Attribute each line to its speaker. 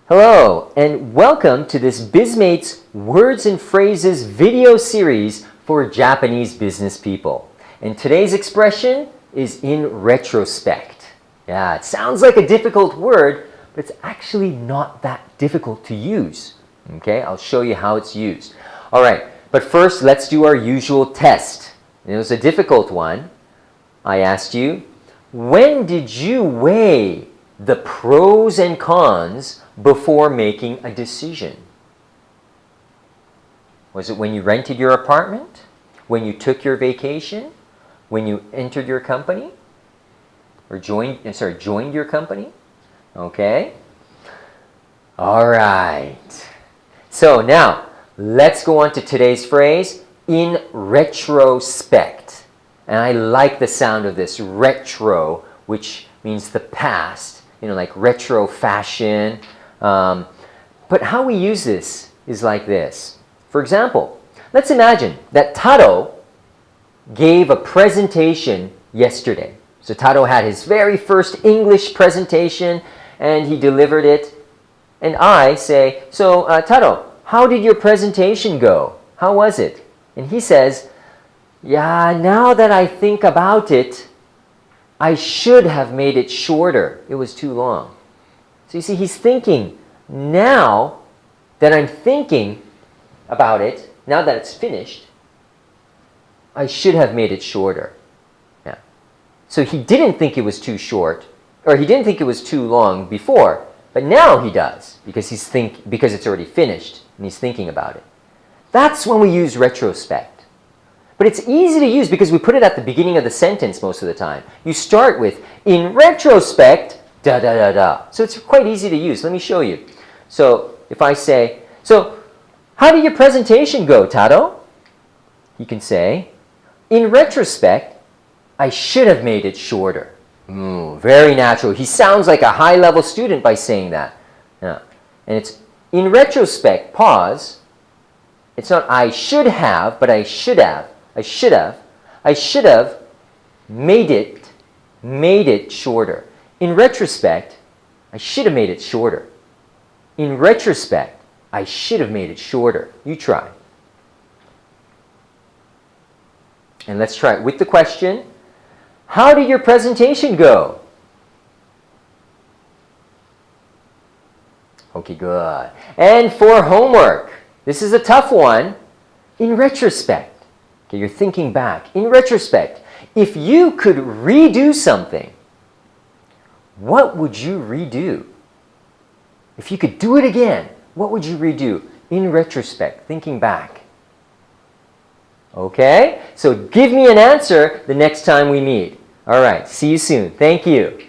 Speaker 1: Hello, and welcome to this Bizmates Words and Phrases video series for Japanese business people. And today's expression is in retrospect. Yeah, it sounds like a difficult word, but it's actually not that difficult to use. Okay, I'll show you how it's used. All right, but first let's do our usual test. It was a difficult one. I asked you, when did you weigh the pros and cons before making a decision? Was it when you rented your apartment? When you took your vacation? When you entered your company? Or joined your company? Okay. All right. So now, let's go on to today's phrase, in retrospect. And I like the sound of this, retro, which means the past, like retro fashion. But how we use this is like this. For example, let's imagine that Taro gave a presentation yesterday. So Taro had his very first English presentation and he delivered it. And I say, so Taro, how did your presentation go? How was it? And he says, yeah, now that I think about it, I should have made it shorter. It was too long. So you see, he's thinking, now that I'm thinking about it, now that it's finished, I should have made it shorter. Yeah. So he didn't think it was too short, or he didn't think it was too long before, but now he does, because because it's already finished, and he's thinking about it. That's when we use retrospect. But it's easy to use because we put it at the beginning of the sentence most of the time. You start with, in retrospect, da da da da. So it's quite easy to use. Let me show you. So if I say, so how did your presentation go, Taro? You can say, in retrospect, I should have made it shorter. Very natural. He sounds like a high-level student by saying that. Yeah. And it's, in retrospect, pause. It's not I should have, but I should have. I should have made it shorter. In retrospect, I should have made it shorter. In retrospect, I should have made it shorter. You try. And let's try it with the question, how did your presentation go? Okay, good. And for homework, this is a tough one. In retrospect, okay, you're thinking back. In retrospect, if you could redo something, what would you redo? If you could do it again, what would you redo? In retrospect, thinking back. Okay? So give me an answer the next time we meet. All right, see you soon. Thank you.